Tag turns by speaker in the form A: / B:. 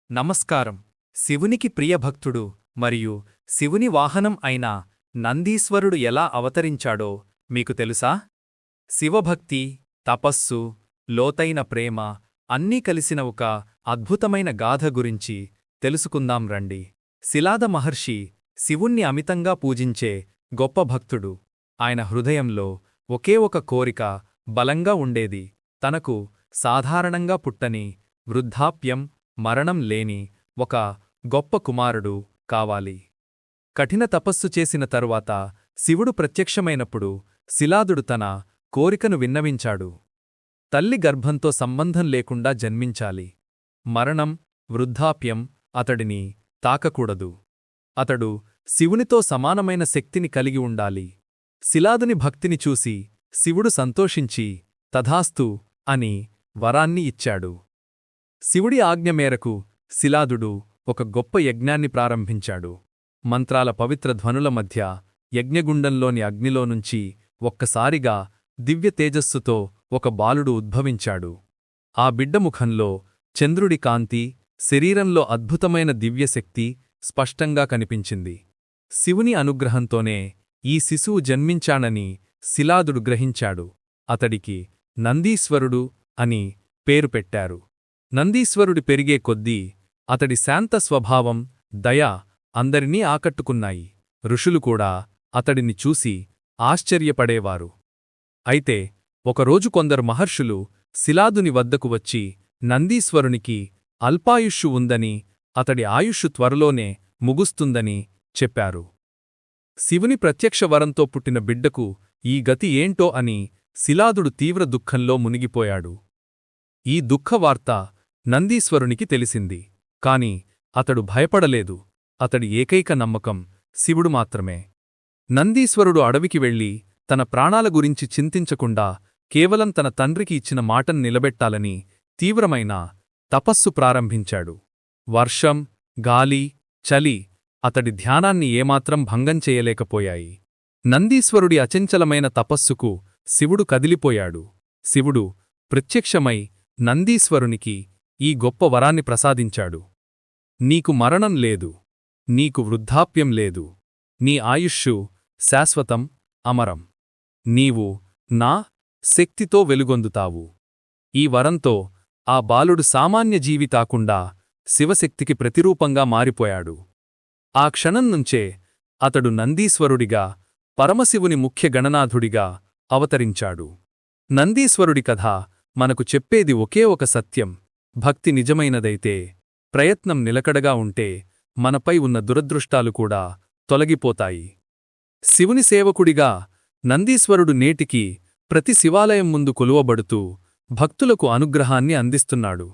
A: నమస్కారం. శివునికి ప్రియభక్తుడు మరియు శివుని వాహనం అయిన నందీశ్వరుడు ఎలా అవతరించాడో మీకు తెలుసా? శివభక్తి, తపస్సు, లోతైన ప్రేమ అన్నీ కలిసిన ఒక అద్భుతమైన గాథ గురించి తెలుసుకుందాం రండి. శిలాద మహర్షి శివుణ్ణి అమితంగా పూజించే గొప్ప భక్తుడు. ఆయన హృదయంలో ఒకే ఒక కోరిక బలంగా ఉండేది. తనకు సాధారణంగా పుట్టని, వృద్ధాప్యం, మరణం లేని ఒక గొప్ప కుమారుడు కావాలి. కఠిన తపస్సు చేసిన తరువాత శివుడు ప్రత్యక్షమైనప్పుడు శిలాదుడు తన కోరికను విన్నవించాడు. తల్లి గర్భంతో సంబంధం లేకుండా జన్మించాలి. మరణం, వృద్ధాప్యం అతడిని తాకకూడదు. అతడు శివునితో సమానమైన శక్తిని కలిగి ఉండాలి. శిలాదుని భక్తిని చూసి శివుడు సంతోషించి తథాస్తు అని వరాన్ని ఇచ్చాడు. శివుడి ఆజ్ఞ మేరకు శిలాదుడు ఒక గొప్ప యజ్ఞాన్ని ప్రారంభించాడు. మంత్రాల పవిత్ర ధ్వనుల మధ్య యజ్ఞగుండంలోని అగ్నిలోనుంచి ఒక్కసారిగా దివ్య తేజస్సుతో ఒక బాలుడు ఉద్భవించాడు. ఆ బిడ్డ ముఖంలో చంద్రుడి కాంతి, శరీరంలో అద్భుతమైన దివ్యశక్తి స్పష్టంగా కనిపించింది. శివుని అనుగ్రహంతోనే ఈ శిశువు జన్మించాడని శిలాదుడు గ్రహించాడు. అతడికి నందీశ్వరుడు అని పేరు పెట్టారు. నందీశ్వరుడి పెరిగే కొద్దీ అతడి శాంత స్వభావం, దయ అందరినీ ఆకట్టుకున్నాయి. ఋషులు కూడా అతడిని చూసి ఆశ్చర్యపడేవారు. అయితే ఒకరోజు కొందరు మహర్షులు శిలాదుని వద్దకు వచ్చి నందీశ్వరునికి అల్పాయుష్షు ఉందని, అతడి ఆయుష్షు త్వరలోనే ముగుస్తుందని చెప్పారు. శివుని ప్రత్యక్ష వరంతో పుట్టిన బిడ్డకు ఈ గతి ఏంటో అని శిలాదుడు తీవ్ర దుఃఖంలో మునిగిపోయాడు. ఈ దుఃఖవార్త నందీశ్వరునికి తెలిసింది. కాని అతడు భయపడలేదు. అతడి ఏకైక నమ్మకం శివుడు మాత్రమే. నందీశ్వరుడు అడవికి వెళ్లి తన ప్రాణాల గురించి చింతించకుండా కేవలం తన తండ్రికి ఇచ్చిన మాటను నిలబెట్టాలని తీవ్రమైన తపస్సు ప్రారంభించాడు. వర్షం, గాలి, చలి అతడి ధ్యానాన్ని ఏమాత్రం భంగం చేయలేకపోయాయి. నందీశ్వరుడి అచంచలమైన తపస్సుకు శివుడు కదిలిపోయాడు. శివుడు ప్రత్యక్షమై నందీశ్వరునికి ఈ గొప్ప వరాన్ని ప్రసాదించాడు. నీకు మరణం లేదు. నీకు వృద్ధాప్యం లేదు. నీ ఆయుష్షు శాశ్వతం, అమరం. నీవు నా శక్తితో వెలుగొందుతావు. ఈ వరంతో ఆ బాలుడు సామాన్య జీవి కాకుండా శివశక్తికి ప్రతిరూపంగా మారిపోయాడు. ఆ క్షణం నుంచే అతడు నందీశ్వరుడిగా, పరమశివుని ముఖ్య గణనాథుడిగా అవతరించాడు. నందీశ్వరుడి కథ మనకు చెప్పేది ఒకే ఒక సత్యం: భక్తి నిజమైనదైతే, ప్రయత్నం నిలకడగా ఉంటే మనపై ఉన్న దురదృష్టాలు కూడా తొలగిపోతాయి. శివుని సేవకుడిగా నందీశ్వరుడు నేటికి ప్రతి శివాలయం ముందు కొలువబడుతూ భక్తులకు అనుగ్రహాన్ని అందిస్తున్నాడు.